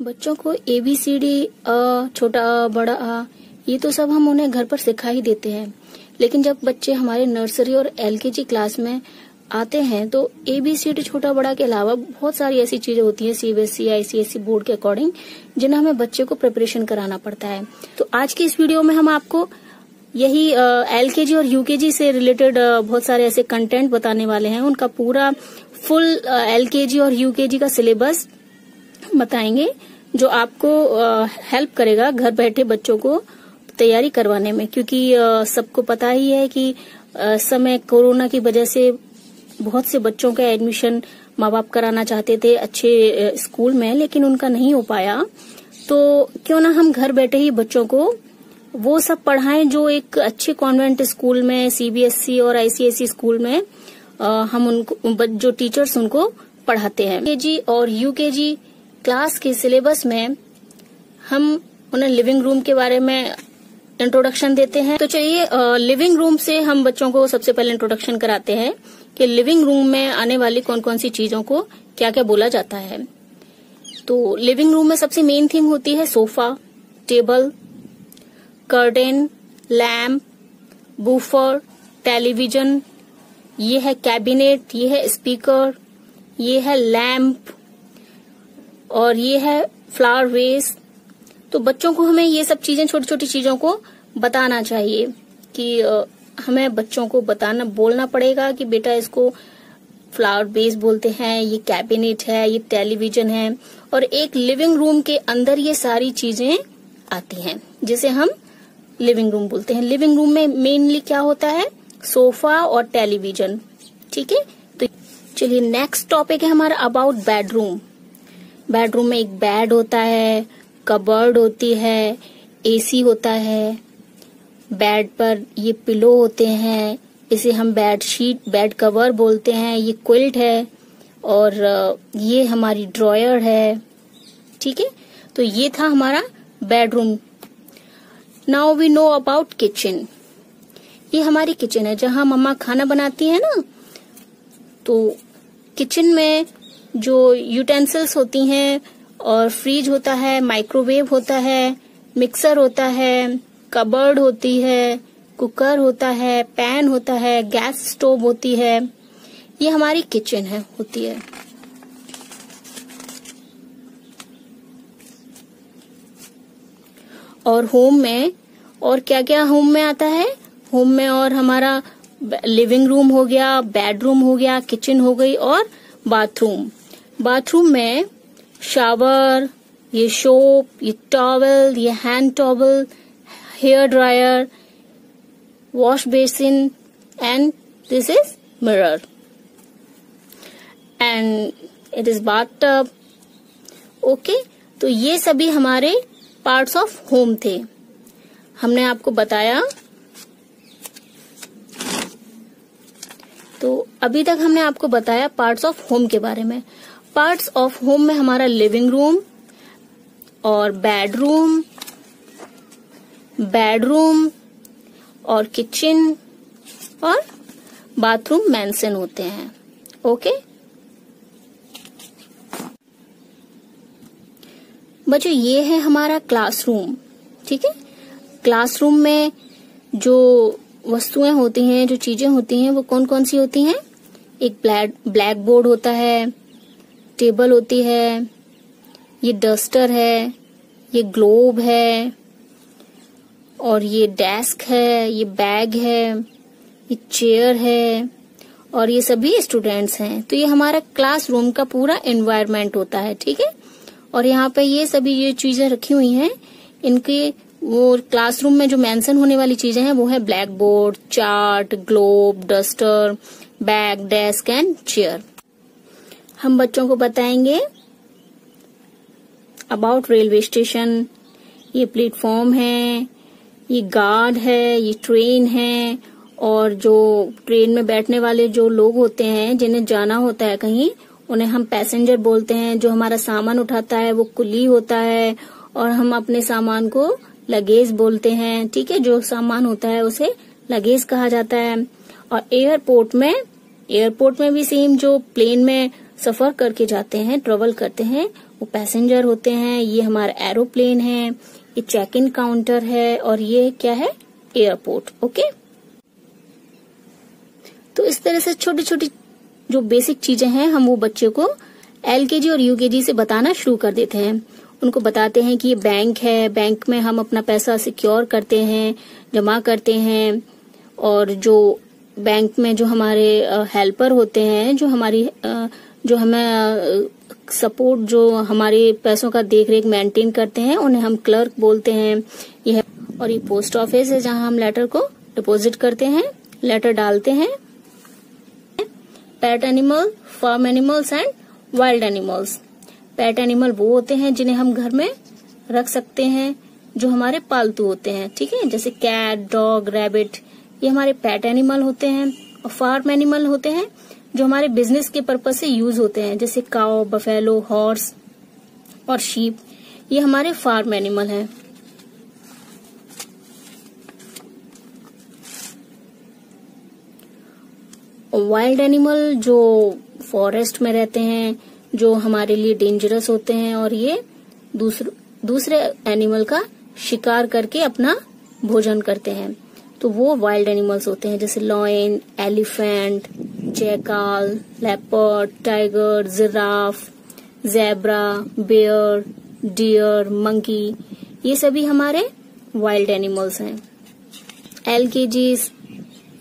बच्चों को ABCD छोटा बड़ा आ ये तो सब हम उन्हें घर पर सिखा ही देते हैं, लेकिन जब बच्चे हमारे नर्सरी और LKG क्लास में आते हैं तो ABCD छोटा बड़ा के अलावा बहुत सारी ऐसी चीजें होती हैं CBSE ICSE बोर्ड के अकॉर्डिंग, जिन्हें हमें बच्चे को प्रिपरेशन कराना पड़ता है। तो आज की इस वीडियो में हम आपको यही LKG और UKG से रिलेटेड बहुत सारे ऐसे कंटेंट बताने वाले हैं। उनका पूरा फुल LKG और UKG का सिलेबस बताएंगे, जो आपको हेल्प करेगा घर बैठे बच्चों को तैयारी करवाने में। क्योंकि सबको पता ही है कि समय कोरोना की वजह से बहुत से बच्चों का एडमिशन माँ बाप कराना चाहते थे अच्छे स्कूल में, लेकिन उनका नहीं हो पाया। तो क्यों ना हम घर बैठे ही बच्चों को वो सब पढ़ाएं जो एक अच्छे कॉन्वेंट स्कूल में, CBSE और ICSE स्कूल में हम उनको जो टीचर्स उनको पढ़ाते हैं। LKG और UKG क्लास के सिलेबस में हम उन्हें लिविंग रूम के बारे में इंट्रोडक्शन देते हैं। तो चलिए लिविंग रूम से हम बच्चों को सबसे पहले इंट्रोडक्शन कराते हैं कि लिविंग रूम में आने वाली कौन कौन सी चीजों को क्या क्या बोला जाता है। तो लिविंग रूम में सबसे मेन थीम होती है sofa, table, curtain, lamp, woofer, television, ये है कैबिनेट, ये है स्पीकर, ये है लैम्प और ये है फ्लावर वेस। तो बच्चों को हमें ये सब चीजें, छोटी छोटी चीजों को बताना चाहिए कि हमें बच्चों को बोलना पड़ेगा कि बेटा इसको फ्लावर बेस बोलते हैं, ये कैबिनेट है, ये टेलीविजन है। और एक लिविंग रूम के अंदर ये सारी चीजें आती हैं जिसे हम लिविंग रूम बोलते हैं। लिविंग रूम में मेनली क्या होता है? सोफा और टेलीविजन। ठीक है, तो चलिए नेक्स्ट टॉपिक है हमारा अबाउट बेडरूम। बेडरूम में एक बेड होता है, कबर्ड होती है, AC होता है, बेड पर ये पिलो होते हैं, इसे हम बेड शीट, बेड कवर बोलते हैं, ये क्विल्ट है और ये हमारी ड्रॉयर है। ठीक है, तो ये था हमारा bedroom. Now we know about kitchen. ये हमारी किचन है जहां मम्मा खाना बनाती है ना। तो किचन में जो यूटेंसिल्स होती हैं और फ्रिज होता है, माइक्रोवेव होता है, मिक्सर होता है, कबर्ड होती है, कुकर होता है, पैन होता है, गैस स्टोव होती है, ये हमारी किचन होती है। और होम में और क्या क्या होम में आता है? होम में और हमारा लिविंग रूम हो गया, बेडरूम हो गया, किचन हो गई और बाथरूम। बाथरूम में शावर, ये सोप, ये टॉवल, ये hand towel, hair dryer, wash basin and this is mirror and it is bathtub. Okay, तो ये सभी हमारे पार्ट्स ऑफ होम थे। हमने आपको बताया। तो अभी तक हमने आपको बताया पार्ट्स ऑफ होम के बारे में। पार्ट्स ऑफ होम में हमारा लिविंग रूम और बेडरूम और किचन और बाथरूम मेंशन होते हैं। ओके बच्चों, ये है हमारा क्लासरूम। ठीक है, क्लासरूम में जो वस्तुएं होती हैं, जो चीजें होती हैं, वो कौन कौन सी होती हैं? एक ब्लैक बोर्ड होता है, टेबल होती है, ये डस्टर है, ये ग्लोब है और ये डेस्क है, ये बैग है, ये चेयर है और ये सभी स्टूडेंट्स हैं। तो ये हमारा क्लासरूम का पूरा एनवायरनमेंट होता है। ठीक है, और यहाँ पे ये सभी ये चीजें रखी हुई हैं, इनके वो क्लासरूम में जो मेंशन होने वाली चीजें हैं वो है black board, chart, globe, duster, bag, desk and chair. हम बच्चों को बताएंगे अबाउट रेलवे स्टेशन। ये प्लेटफॉर्म है, ये गार्ड है, ये ट्रेन है और जो ट्रेन में बैठने वाले जो लोग होते हैं जिन्हें जाना होता है कहीं, उन्हें हम पैसेंजर बोलते हैं। जो हमारा सामान उठाता है वो कुली होता है और हम अपने सामान को लगेज बोलते हैं। ठीक है, जो सामान होता है उसे लगेज कहा जाता है। और एयरपोर्ट में भी सेम, जो प्लेन में सफर करके जाते हैं, ट्रेवल करते हैं, वो पैसेंजर होते हैं। ये हमारा एरोप्लेन है, ये चेक इन काउंटर है, और ये क्या है, एयरपोर्ट। ओके, तो इस तरह से छोटी छोटी जो बेसिक चीजें हैं हम वो बच्चे को एलकेजी और यूकेजी से बताना शुरू कर देते हैं। उनको बताते हैं कि ये बैंक है, बैंक में हम अपना पैसा सिक्योर करते हैं, जमा करते हैं, और जो बैंक में जो हमारे हेल्पर होते हैं, जो हमें सपोर्ट, जो हमारे पैसों का देख रेख मेंटेन करते हैं, उन्हें हम क्लर्क बोलते हैं। और ये पोस्ट ऑफिस है जहां हम लेटर को डिपॉजिट करते हैं, लेटर डालते हैं। Pet animal, farm animals and wild animals. Pet animal वो होते हैं जिन्हें हम घर में रख सकते हैं, जो हमारे पालतू होते हैं, ठीक है, जैसे कैट, डॉग, रैबिट, ये हमारे पेट एनिमल होते हैं। और फार्म एनिमल होते हैं जो हमारे बिजनेस के पर्पज से यूज होते हैं, जैसे काउ, बफेलो, हॉर्स और शीप, ये हमारे फार्म एनिमल हैं। वाइल्ड एनिमल जो फॉरेस्ट में रहते हैं, जो हमारे लिए डेंजरस होते हैं, और ये दूसरे एनिमल का शिकार करके अपना भोजन करते हैं, तो वो वाइल्ड एनिमल्स होते हैं, जैसे lion, elephant, jackal, leopard, tiger, giraffe, zebra, bear, deer, monkey, ये सभी हमारे वाइल्ड एनिमल्स हैं। एलकेजी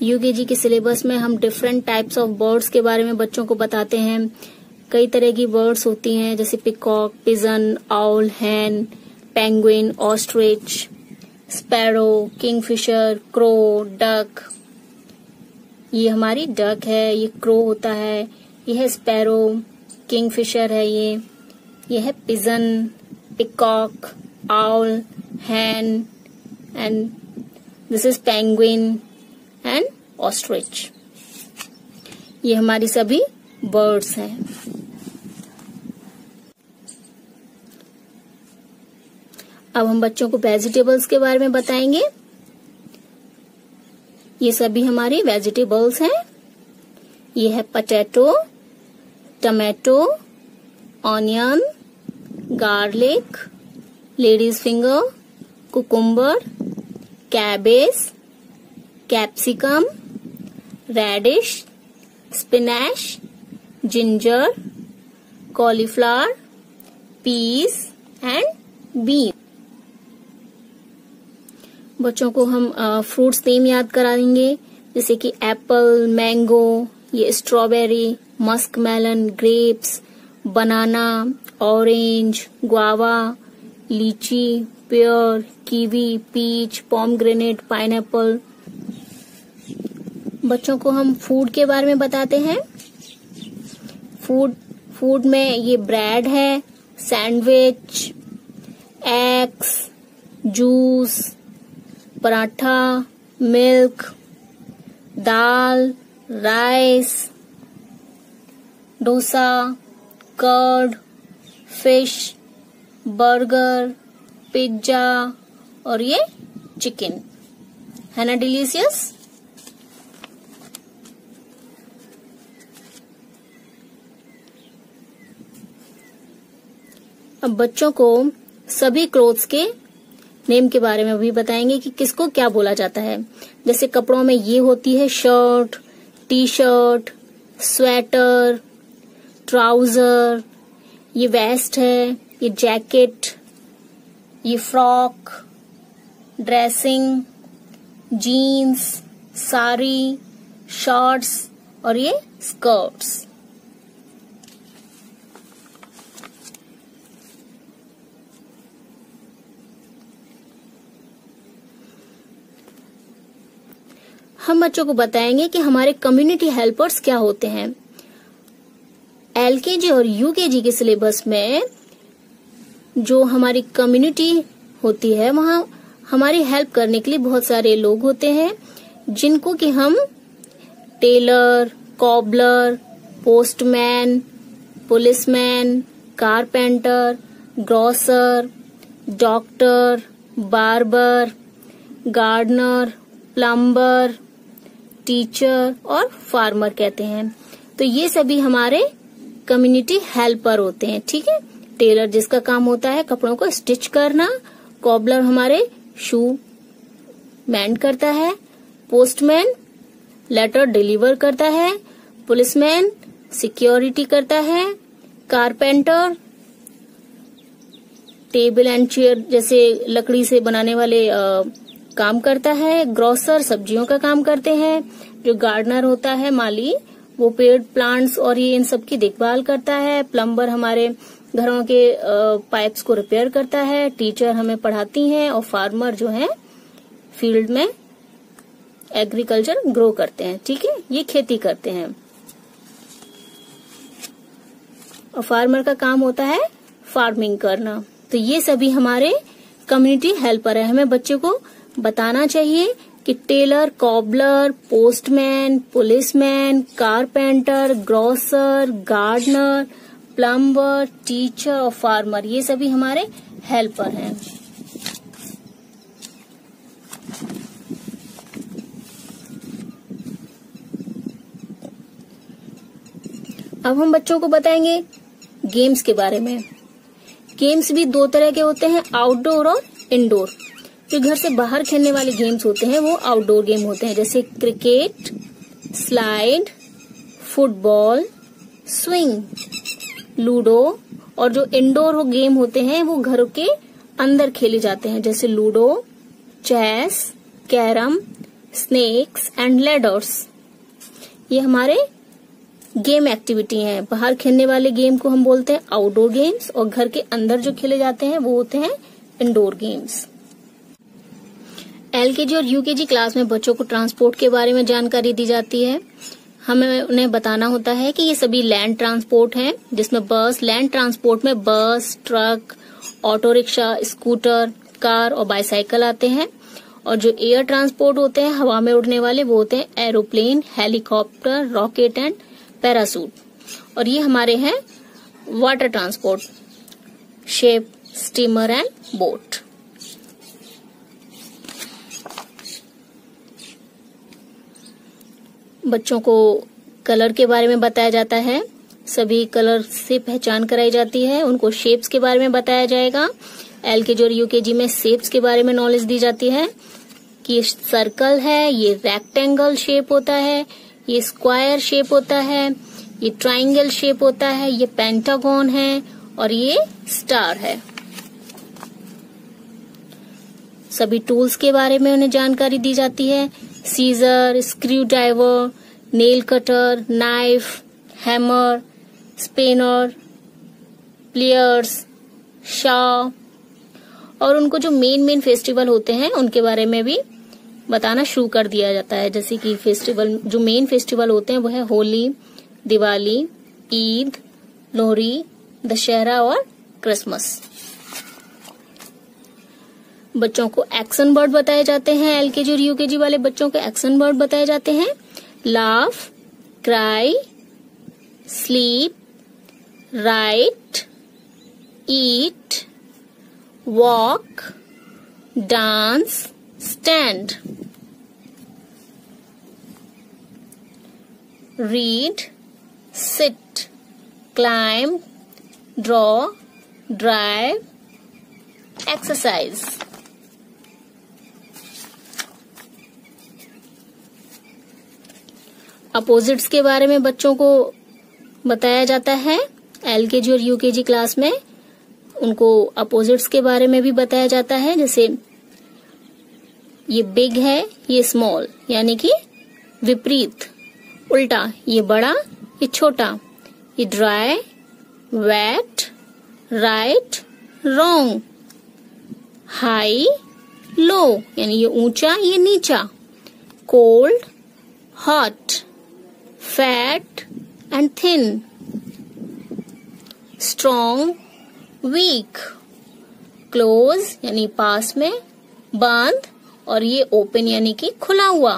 यूकेजी के सिलेबस में हम डिफरेंट टाइप्स ऑफ बर्ड्स के बारे में बच्चों को बताते हैं। कई तरह की बर्ड्स होती हैं, जैसे peacock, pigeon, owl, hen, penguin, ostrich, sparrow, kingfisher, crow, duck. ये हमारी डक है, ये क्रो होता है, ये है स्पैरो, किंगफिशर है, ये है pigeon, peacock, owl, hen, and this is penguin and ostrich. ये हमारी सभी बर्ड्स हैं। अब हम बच्चों को वेजिटेबल्स के बारे में बताएंगे। ये सभी हमारी वेजिटेबल्स हैं। ये है potato, tomato, onion, garlic, ladies finger, cucumber, cabbage, capsicum, radish, spinach, ginger, cauliflower, peas and bean. बच्चों को हम फ्रूट्स नेम याद कराएंगे, जैसे कि एप्पल, मैंगो, ये strawberry, musk melon, grapes, banana, orange, guava, litchi, pear, kiwi, peach, pomegranate, pineapple. बच्चों को हम फूड के बारे में बताते हैं। फूड में ये ब्रेड है, sandwich, eggs, juice, paratha, milk, dal, rice, dosa, curd, fish, burger, pizza, और ये चिकन है ना, डिलीशियस। अब बच्चों को सभी क्लोथ्स के नेम के बारे में भी बताएंगे कि किसको क्या बोला जाता है। जैसे कपड़ों में ये होती है shirt, T shirt, sweater, trouser, ये वेस्ट है, ये जैकेट, ये frock, dressing, jeans, sari, shorts, और ये स्कर्ट्स। हम बच्चों को बताएंगे कि हमारे कम्युनिटी हेल्पर्स क्या होते हैं। एलकेजी और यूकेजी के सिलेबस में जो हमारी कम्युनिटी होती है, वहाँ हमारी हेल्प करने के लिए बहुत सारे लोग होते हैं, जिनको कि हम tailor, cobbler, postman, policeman, carpenter, grocer, doctor, barber, gardener, plumber, teacher और फार्मर कहते हैं। तो ये सभी हमारे कम्युनिटी हेल्पर होते हैं। ठीक है, टेलर जिसका काम होता है कपड़ों को स्टिच करना, कॉबलर हमारे शू मेंड करता है, पोस्टमैन लेटर डिलीवर करता है, पुलिसमैन सिक्योरिटी करता है, कारपेंटर टेबल एंड चेयर जैसे लकड़ी से बनाने वाले काम करता है, ग्रोसर सब्जियों का काम करते हैं, जो गार्डनर होता है माली वो पेड़ प्लांट्स और ये इन सब की देखभाल करता है, प्लम्बर हमारे घरों के पाइप्स को रिपेयर करता है, टीचर हमें पढ़ाती हैं और फार्मर जो है फील्ड में एग्रीकल्चर ग्रो करते हैं। ठीक है, ये खेती करते हैं और फार्मर का काम होता है फार्मिंग करना। तो ये सभी हमारे कम्युनिटी हेल्पर है। हमें बच्चे को बताना चाहिए कि tailor, cobbler, postman, policeman, carpenter, grocer, gardener, plumber, teacher और फार्मर ये सभी हमारे हेल्पर हैं। अब हम बच्चों को बताएंगे गेम्स के बारे में। गेम्स भी दो तरह के होते हैं, आउटडोर और इंडोर। जो घर से बाहर खेलने वाले गेम्स होते हैं वो आउटडोर गेम होते हैं, जैसे cricket, slide, football, swing, ludo. और जो इंडोर गेम होते हैं वो घरों के अंदर खेले जाते हैं, जैसे ludo, chess, carrom, snakes and ladders. ये हमारे गेम एक्टिविटी हैं। बाहर खेलने वाले गेम को हम बोलते हैं आउटडोर गेम्स और घर के अंदर जो खेले जाते हैं वो होते हैं इंडोर गेम्स। एलकेजी और यूकेजी क्लास में बच्चों को ट्रांसपोर्ट के बारे में जानकारी दी जाती है। हमें उन्हें बताना होता है कि ये सभी लैंड ट्रांसपोर्ट हैं, जिसमें बस, लैंड ट्रांसपोर्ट में बस, truck, auto rickshaw, scooter, car और बाईसाइकिल आते हैं। और जो एयर ट्रांसपोर्ट होते हैं हवा में उड़ने वाले वो होते हैं aeroplane, helicopter, rocket and parachute. और ये हमारे हैं water transport, ship, steamer and boat. बच्चों को कलर के बारे में बताया जाता है, सभी कलर से पहचान कराई जाती है। उनको शेप्स के बारे में बताया जाएगा। एलकेजी और यूकेजी में शेप्स के बारे में नॉलेज दी जाती है कि ये सर्कल है, ये रेक्टेंगल शेप होता है, ये स्क्वायर शेप होता है, ये ट्रायंगल शेप होता है, ये पेंटागन है और ये स्टार है। सभी टूल्स के बारे में उन्हें जानकारी दी जाती है, scissor, screw driver, nail cutter, knife, hammer, spanner, pliers, saw. और उनको जो मेन फेस्टिवल होते हैं उनके बारे में भी बताना शुरू कर दिया जाता है। जैसे कि फेस्टिवल, जो मेन फेस्टिवल होते हैं वो है होली, दिवाली, ईद, लोहरी, दशहरा और क्रिसमस। बच्चों को एक्शन वर्ड बताए जाते हैं। एलकेजी और यूकेजी वाले बच्चों को एक्शन वर्ड बताए जाते हैं, laugh, cry, sleep, write, eat, walk, dance, stand, read, sit, climb, draw, drive, exercise. Opposites के बारे में बच्चों को बताया जाता है। एलकेजी और यूकेजी क्लास में उनको अपोजिट्स के बारे में भी बताया जाता है, जैसे ये बिग है, ये स्मॉल, यानी कि विपरीत, उल्टा, ये बड़ा, ये छोटा, ये dry, wet, right, wrong, high, low, यानी ये ऊंचा, ये नीचा, cold, hot, fat and thin, strong, weak, close यानी पास में, बंद और ये ओपन यानी कि खुला हुआ,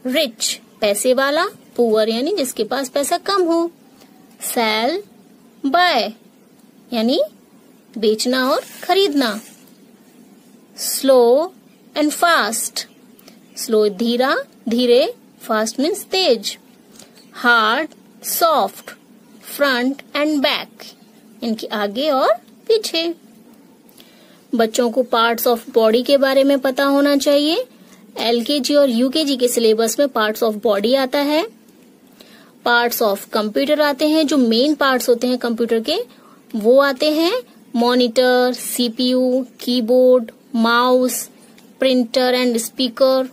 रिच पैसे वाला, पुअर यानी जिसके पास पैसा कम हो, सेल, बाय यानी बेचना और खरीदना, स्लो एंड फास्ट, स्लो धीरे, फास्ट मीन्स तेज, hard, soft, front end back, इनके आगे और पीछे। बच्चों को पार्ट्स ऑफ बॉडी के बारे में पता होना चाहिए। एलकेजी और यूकेजी के सिलेबस में पार्ट्स ऑफ बॉडी आता है। पार्ट्स ऑफ कंप्यूटर आते हैं, जो मेन पार्ट्स होते हैं कंप्यूटर के वो आते हैं। Monitor, CPU, keyboard, mouse, printer and speaker,